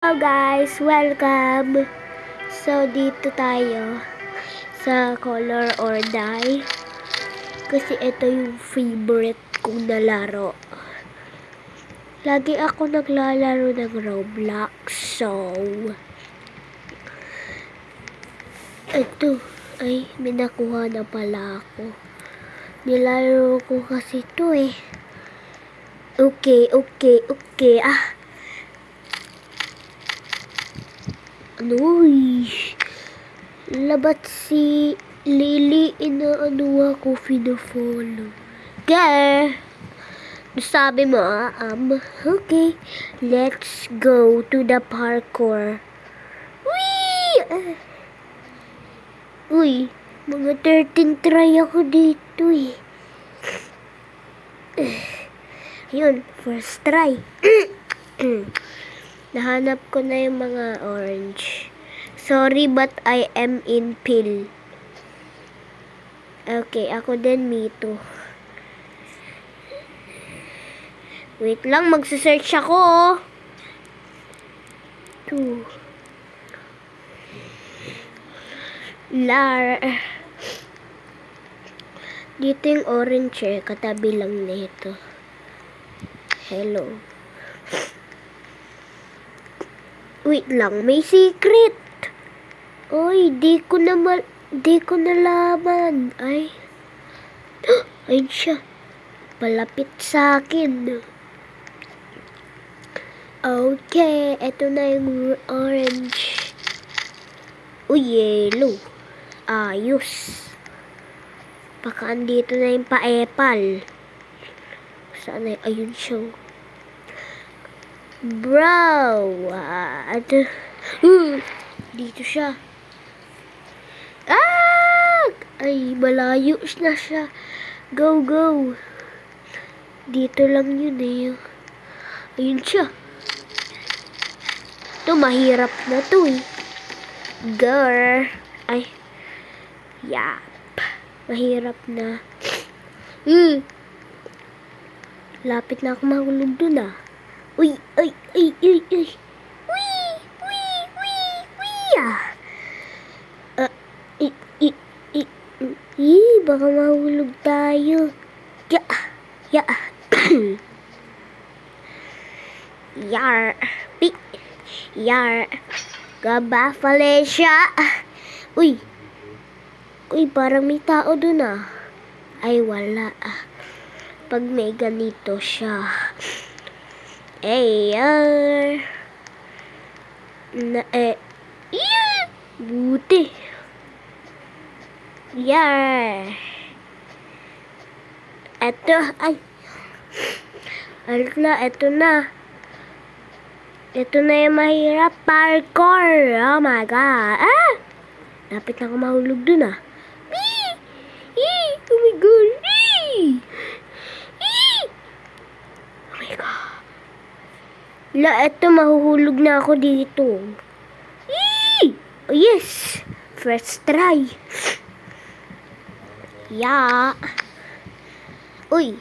Guys, welcome! So, dito tayo sa color or die. Kasi ito yung favorite kong nalaro. Lagi ako naglalaro ng Roblox. So, ito. Ay, may nakuha na pala ako. Nilaro ko kasi ito eh. Okay. Anoy. Labat si Lily, inaano ako, fino-follow. Gah! Sabi mo, okay. Let's go to the parkour. Whee! Uy, mga 13 try ako dito eh. Yun, first try. Nahanap ko na yung mga orange. Sorry, but I am in pill. Okay, ako din, me too. Wait lang, magsisearch ako. Lar. Dito yung orange eh, katabi lang nito. Hello. Wait lang, may secret. Oy, di ko nalaman. Ay. Ayun siya. Palapit sa akin. Okay, eto na yung orange. Uy, yellow. Ayos. Baka andito na yung pa-epal. Saan na? Ayun siya. Bro. Dito siya. Ay, malayo na siya. Go. Dito lang yun eh. Ayun siya. Ito, mahirap na to eh. Girl. Ay. Yap. Mahirap na. Lapit na ako mahulog dun ah. Uy. Wee. Baka mahulog tayo. Ya. Yar. Gaba, Felicia. Uy, parang may tao dun ah. Ay, wala ah. Pag may ganito siya. Buti. Yar. Eto na. Ito na yung mahirap. Parkour. Oh my God. Lapit na ako mahulog dun ah. Oh my God. Oh my God. Ito mahuhulog na ako dito. Oh yes. First try. Uy.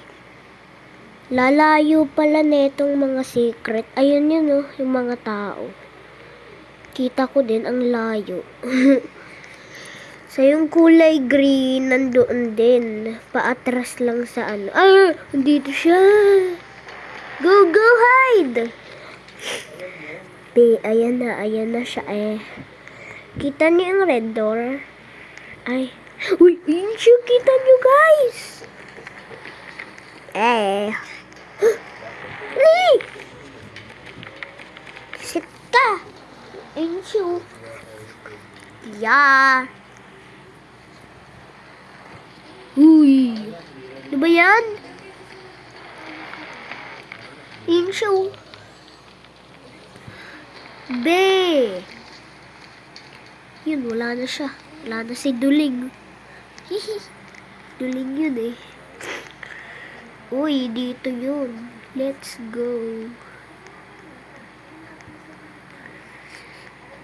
Lalayo pala netong mga secret. Ayun yun oh, yung mga tao. Kita ko din ang layo. Sa yung kulay green, nandoon din. Paatras lang sa ano. Dito siya. Go, hide! Ayan na siya eh. Kita niyo yung red door? Uy, yun siya. Kita niyo guys. Sit ka. Ayun siya. Uy. Ano ba yan? Ayun siya. Yun, wala na siya. Wala na si Duling. Duling yun eh. Uy, dito yun. Let's go.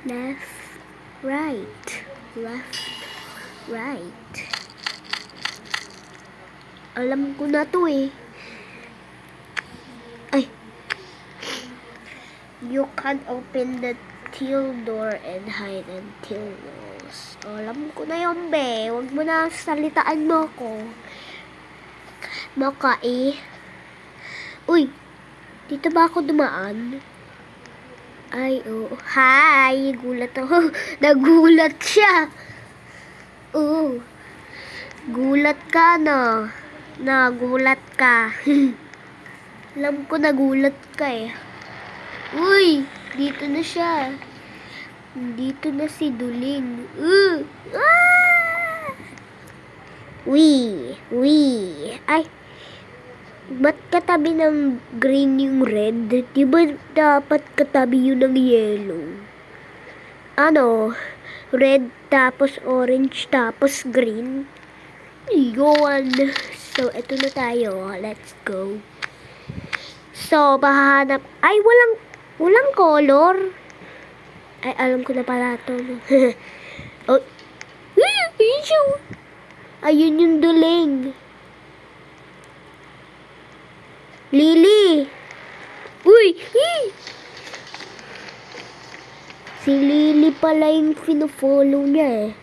Left, right. Alam ko na to eh. You can open the till door and hide until walls. Oh, alam ko na yun, be. Huwag mo na salitaan mo ako. Maka eh. Uy, dito ba ako dumaan? Ay, oh. Hi! Gulat ako. Nagulat siya. Oh. Gulat ka, no? Nagulat ka. Alam ko nagulat ka eh. Uy! Dito na siya. Dito na si Duling. Ah! Uy! Uy! Ay! Ba't katabi ng green yung red? Di ba dapat katabi yun ng yellow? Ano? Red tapos orange tapos green? Yun. So, eto na tayo. Let's go. So, mahahanap. Ay, walang color. Ay, alam ko na pala ito. Oh. Ayun siya. Ayun yung Duling. Lily! Uy! Si Lily pala yung fino-follow niya eh.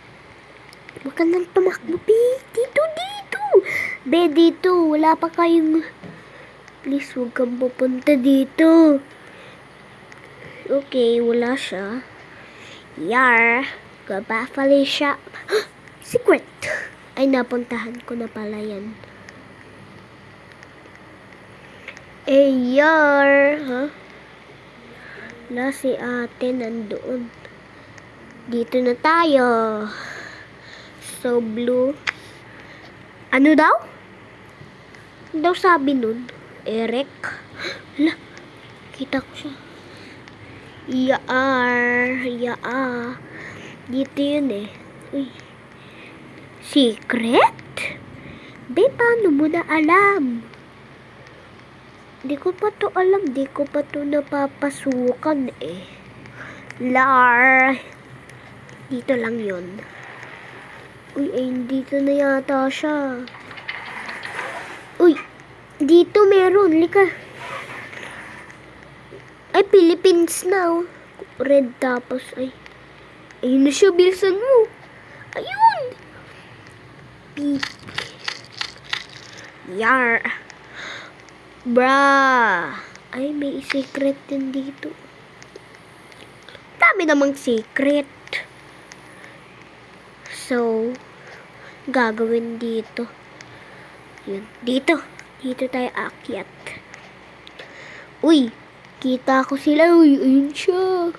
Huwag ka nang tumakbo, be. Dito. Be, dito. Wala pa kayong... Please, huwag kang pupunta dito. Okay, wala siya. Yar. Gaba pala siya. Secret! Ay, napuntahan ko na pala yan. Yar. Huh? Wala si ate nandoon. Dito na tayo. So, blue. Ano daw? Ano daw sabi nun? Eric? Hala, kita ko siya. Yaar. Dito yun eh. Uy. Secret? Be, paano mo na alam? Di ko pa to alam. Di ko pa to napapasukan eh. Lar. Dito lang yun. Uy, ay, dito na yata siya. Uy, dito meron. Lika. Ay, Philippines na, oh. Red tapos, ay. Ayun na siya, bilisan mo. Ayun. Beep. Yar. Bra. Ay, may secret din dito. Dami namang secret. So, gagawin dito. Yun. Dito tayo akyat. Uy, kita ko sila. Uy, ayun siya.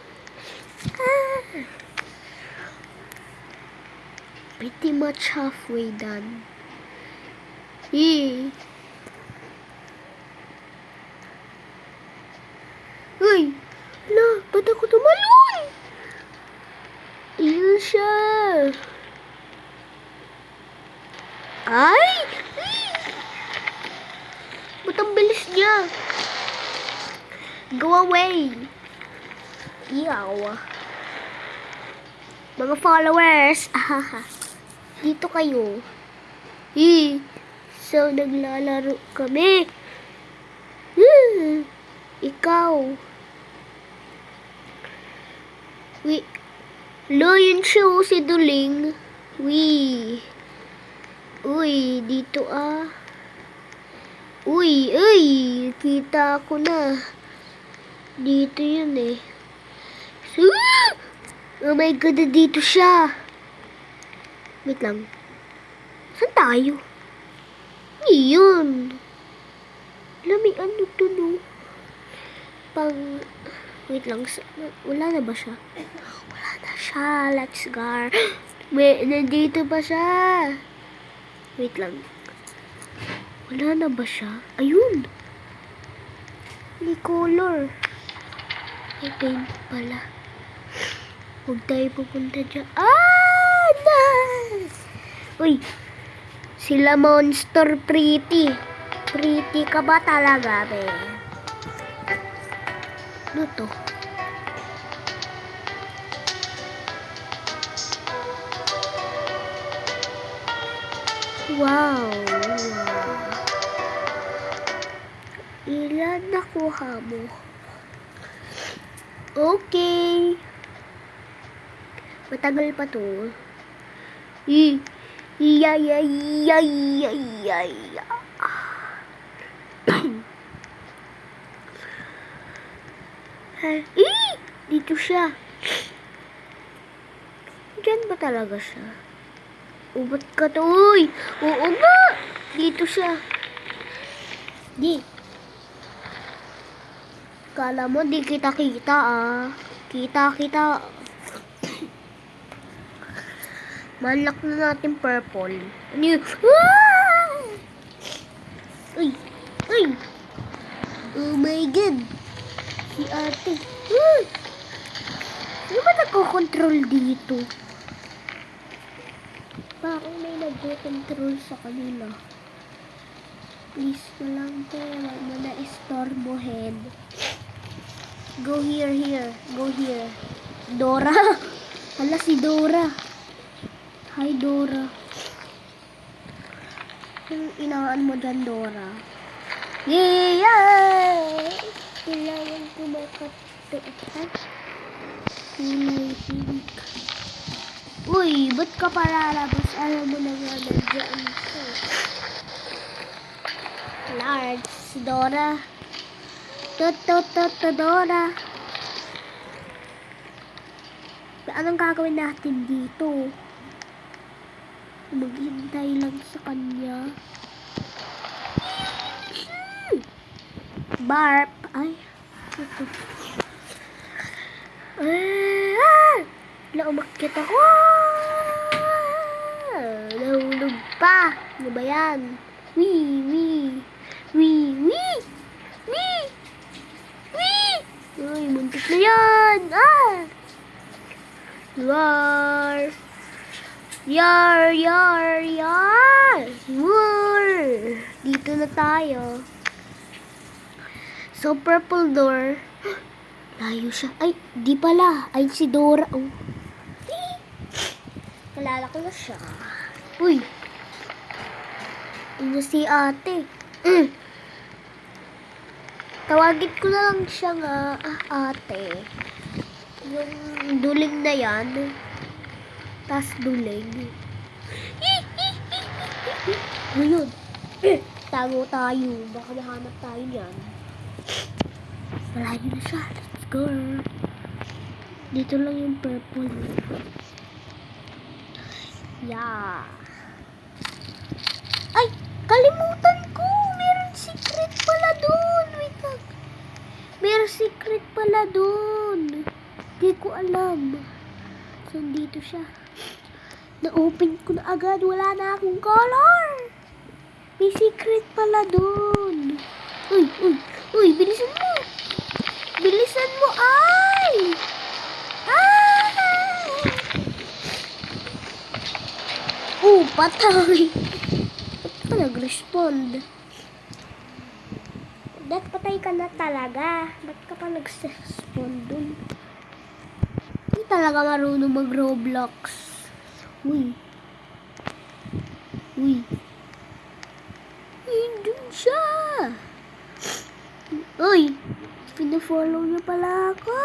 Pretty much halfway done. Uy, la, ba't ako tumalon? Ayun siya. Ay! Ba't ang bilis niya? Go away! Iyaw. Mga followers! Ahaha. Dito kayo. So, naglalaro kami. Ikaw. Uy. Lo, yun siya, si Duling. Uy, dito ah. Uy, kita ko na. Dito yun eh. Oh my God, dito siya. Wait lang. Saan tayo? Iyon. Lami, ano to, no? Wait lang. Wala na ba siya? Wala na siya. Let's go. Wait, nandito ba siya? Wait lang. Wala na ba siya? Ayun. May color. May paint pala. Huwag tayo pupunta dyan. Nice! Uy. Sila monster pretty. Pretty ka ba talaga, be? Ano to? Wow. Ilan nakuha mo? Okay. Matagal pa to. I, iya, iya, iya, iya, iya, iya. Dito siya. Diyan ba talaga siya? Ubat ka to, uy! Oo nga! Dito siya. Di. Kala mo di kita-kita ah. Kita-kita. Malak na natin purple. Ano yun? Ah! Uy! Uy! Oh my God! Si ate. Ano ba nagko-control dito? Parang may nagko-control sa kanila. Please na lang po. Huwag mo na istorbohin. Go here, here. Go here. Dora. Hala si Dora. Hi Dora. Yung inaan mo dyan, Dora. Yay! Kailangan ko makatiitan. Kulay pink. Uy, ba't ka pa lalabas? Alam mo na nga nandiyan ko. Large, si Dora. Dora. Anong gagawin natin dito? Maghintay lang sa kanya. Barp. Ay. Ito. Umakyat ako. Nahulog pa. Ano ba yan? Wee. Uy, muntik na yan. Yar. Dito na tayo. So, purple door. Layo siya. Ay, di pala. Ay, si Dora. Oh. Kalala ko na siya. Uy. Ano si ate? Tawagin ko na lang siya nga, ate. Yung duling na yan. Tas duling. Ngayon. Tago tayo. Baka mahanap tayo niyan. Malayo na siya. Let's go. Dito lang yung purple. Yeah. Ay! Kalimutan ko! Meron secret pala dun! Wait lang. Meron secret pala dun. Di ko alam. So, dito siya. Na-open ko na agad. Wala na akong color. May secret pala dun. Uy! Bilisan mo! Bilisan mo! Ay! Patay! Ba't ka nag-respond? Ba't patay ka na talaga? Ba't ka pa nag-respond dun? Hindi talaga marunong mag-Roblox. Uy! Dun siya! Uy! Pina-follow niya pala ako!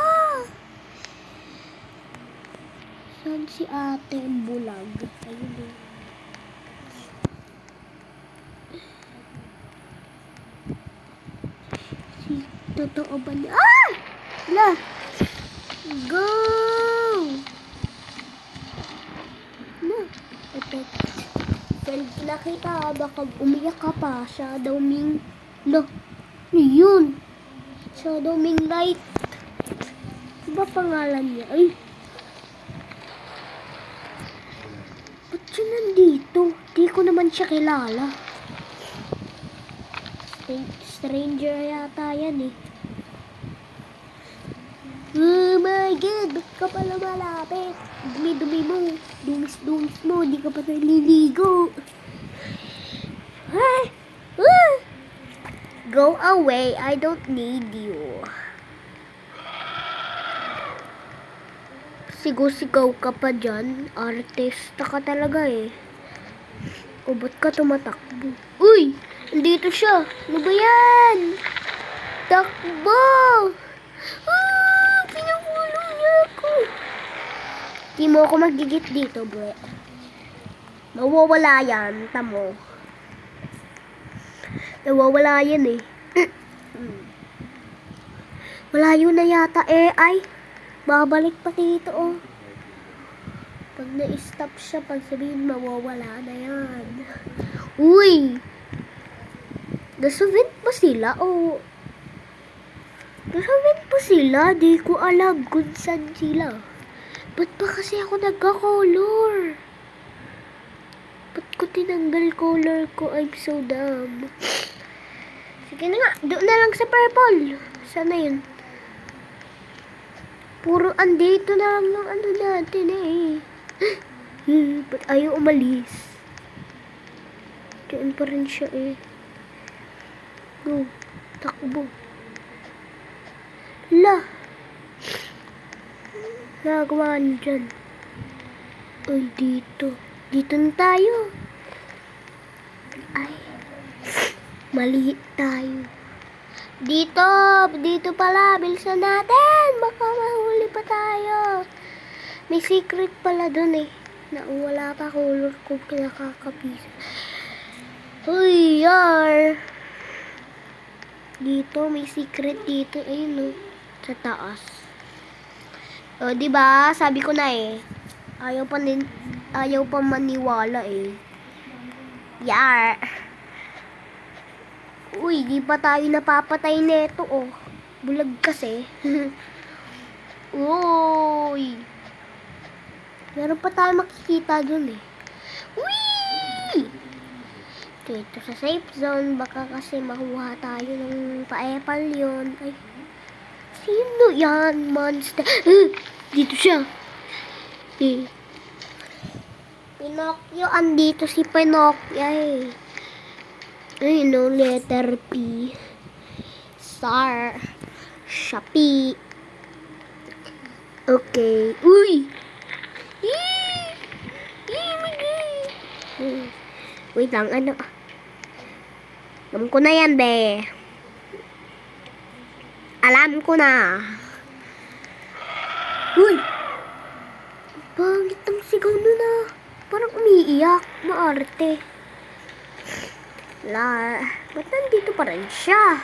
Saan si ate ang bulag? Ayun eh. Totoo ba niya? Hala! Go! Ito. Send na kita. Baka umiyak ka pa. Shadow Ming. Ano yun? Shadow Ming Light. Ano ba pangalan niya? Ay! Ba't siya nandito? Di ko naman siya kilala. Stranger yata yan eh. Oh my God! Ba't ka pala malapit? Dumi-dumi mo. Dumis-dumis mo. Di ka pa naliligo. Go away. I don't need you. Sigaw-sigaw ka pa dyan. Artista ka talaga eh. O ba't ka tumatakbo? Uy! Andito siya. Ano ba yan? Takbo! Pinakuha Di mo ako magigit dito, bro. Mawawala yan, tamo. Nawawala yan eh. Malayo na yata eh, ay. Babalik pa dito oh. Pag na-stop siya, pag sabihin mawawala na yan. Uy! Nasa vent ba sila o? Nasa vent ba sila? Di ko alam kung saan sila. Ba't pa kasi ako nagka-color? Ba't ko tinanggal color ko? I'm so dumb. Sige na nga, doon na lang sa purple. Sana yun? Puro andito na lang yung ano natin eh. Ba't ayaw umalis? Diyan pa rin siya eh. Go. Takbo. La. Nagawa niyo dyan. Ay, dito. Dito na tayo. Ay. Mali tayo. Dito. Dito pala. Bilisan natin. Baka mahuli pa tayo. May secret pala dun eh. Na wala pa color ko kinakakapisa. Uy, yar. Dito, may secret dito. Ayun, oh. Sa taas. O, diba? Sabi ko na eh. Ayaw pa maniwala eh. Yar. Uy, di pa tayo napapatay neto, oh. Bulag kasi. Uy. Meron pa tayo makikita dun eh. Uy! Dito sa safe zone, baka kasi makuha tayo ng pa-epal yun. Ay, sino yan? Monster. Dito siya. Pinocchio, andito si Pinocchio eh. Ay, no, letter P. Star. Shopee. Okay. Uy! Wait lang, ano? Alam ko na yan, be. Alam ko na. Uy! Pangit ang sigaw nun ah. Parang umiiyak. Maarte. Ba't nandito pa rin siya?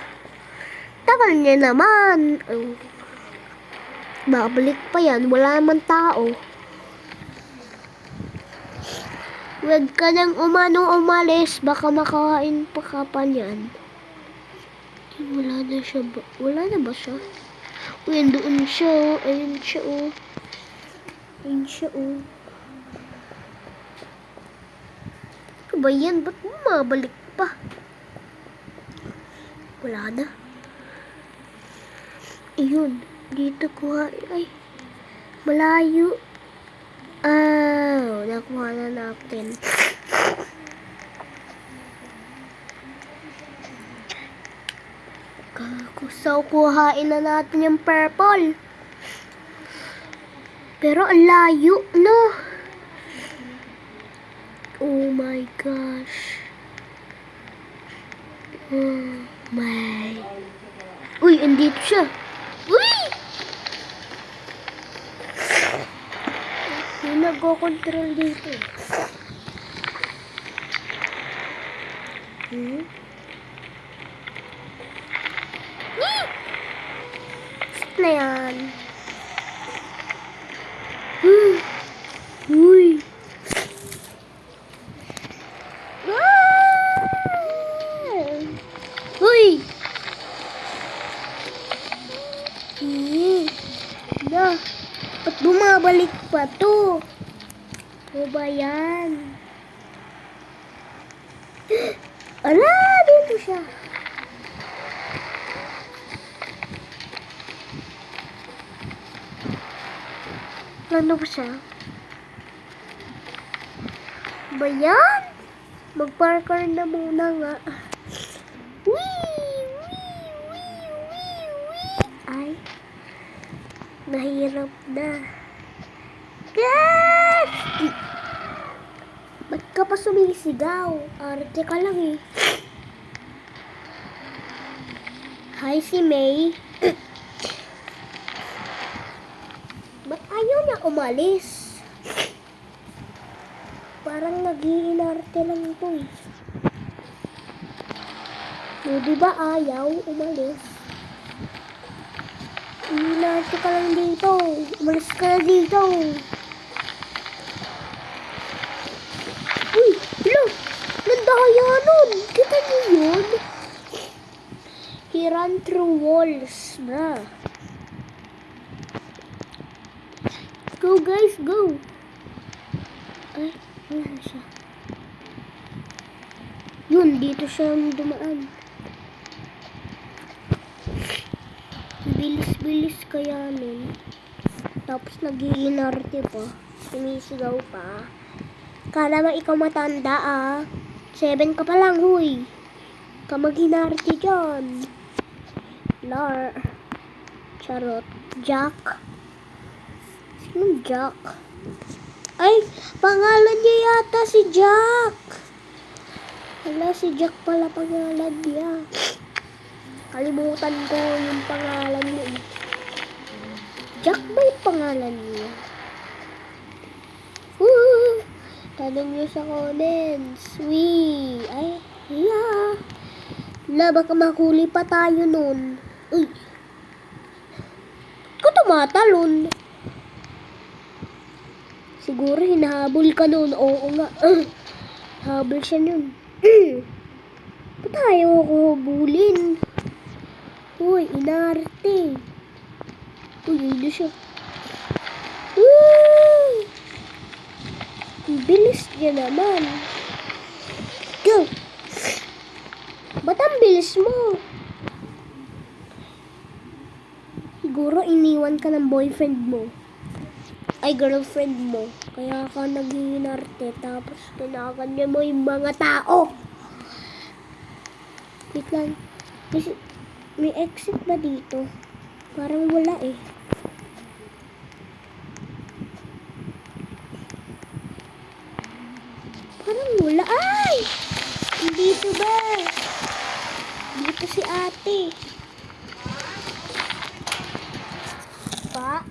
Tagal niya naman. Babalik pa yan. Wala naman tao. Huwag ka nang umalis. Baka makain pa ka pa niyan. Wala na siya ba? Wala na ba siya? Uy, doon siya oh. Ayun siya oh. Ayun siya oh. Ano ba yan? Ba't bumabalik pa? Wala na. Ayun. Dito kuha. Ay. Malayo. Nakuha na natin. So, kuhain na natin yung purple. Pero ang layo, no? Oh my gosh. Oh my. Uy, andito siya. Uy! Yung nagko-control dito. Na yan. Uy. Uy. Na. Ba't bumabalik pa to? Ano ba yan? Ala, dito siya. Ano ba siya? Ba yan? Mag-parkour na muna nga. Wee! Ay. Nahirap na. Yes! Ba't ka pa sumisigaw? Arte ka lang eh. Hi, si May. Ba't ayaw niya umalis? Parang nag-iinarte lang ito eh. O, diba ayaw umalis? Iinarte ka lang dito. Umalis ka na dito. Uy, hello. Nandaya nun. Kita niyo yun? He ran through walls, bruh. Go guys, go. Ay, wala siya. Yun, dito siya dumaan. Bilis-bilis kaya nun. Tapos nag-iinarte pa. Sumisigaw pa. Kala mo ikaw matanda ah. 7 ka pa lang, huy. Ka mag-inarte dyan. Lar. Charot. Jack. Sinong Jack? Ay, pangalan niya yata si Jack. Wala, si Jack pala pangalan niya. Kalimutan ko yung pangalan niya. Jack ba yung pangalan niya? Woo! Tanong niyo sa comments. Wee! Ay, yeah. La, baka makuli pa tayo nun. Uy! Ko tumatalon. Siguro hinahabol ka nun. Oo nga. Habol siya nun. Ba't ayaw ako habulin? Uy, inarte. Uy, hindi siya. Woo! Bilis niya naman. Go! Ba't ang bilis mo? Siguro iniwan ka ng boyfriend mo. Ay, girlfriend mo. Kaya ka nag-iinarte. Tapos kinakanyo mo yung mga tao. Wait lang. May exit ba dito? Parang wala eh. Parang wala. Ay! Dito ba? Dito si ate. Pa?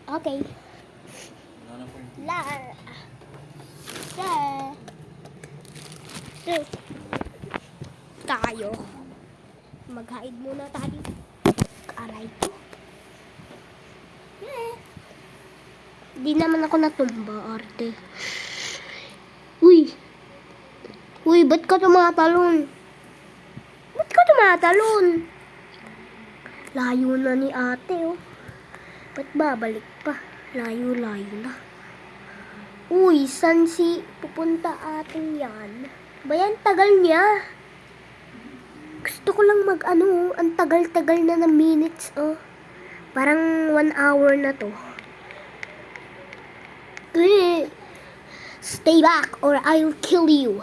Okay. Lar. Tayo. Mag-hide muna tayo. Aray ko. Di naman ako natumba, arte. Uy! Uy, ba't ka tumatalon? Ba't ka tumatalon? Layo na ni ate, oh. Ba't babalik pa? Layo-layo na. Uy, saan si pupunta atin yan? Bayan, tagal niya. Gusto ko lang mag-ano, ang tagal-tagal na ng minutes, oh. Parang 1 hour na to. Stay back or I'll kill you.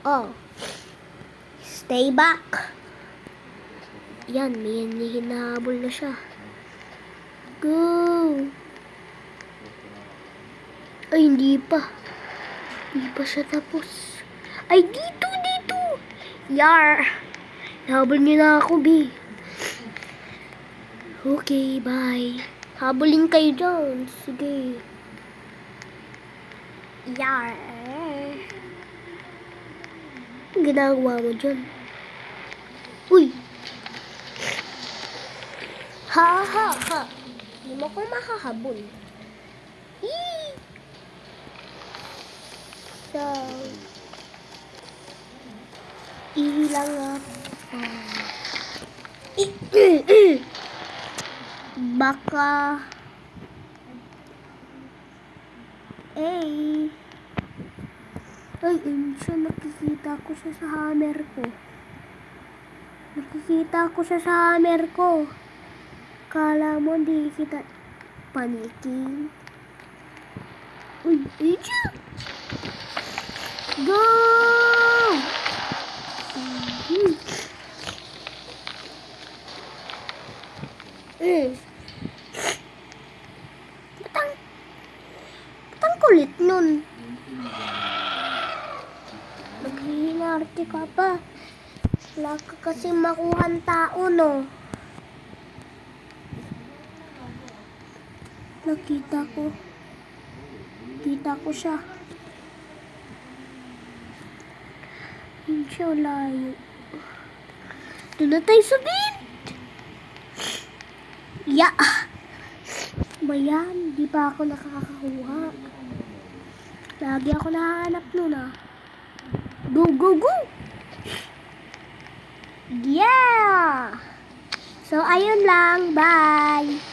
Oh. Stay back. Yan, may hinahabol na siya. Go. Ay, hindi pa. Hindi pa siya tapos. Ay, dito. Yar. Habol niyo na ako, B. Okay, bye. Habulin kayo dyan. Sige. Yar. Ang ginagawa mo dyan? Uy. Ha. Hindi mo ko makahabol. Hee. So, ilang ako. Baka ay siya, nakikita ko siya sa hammer ko. Kala mo hindi kita panikin. Uy, siya. Go! Batang kulit nun. Maghihinarte ka pa. Wala ka kasi makuhan tao, no? Nakita ko. Kita ko siya. Yun siya, layo. Doon na tayo sa bin! Ya! Ba yan? Di pa ako nakakakuha. Lagi ako nakahanap nun ah. Go, go, go! Yeah! So, ayun lang. Bye!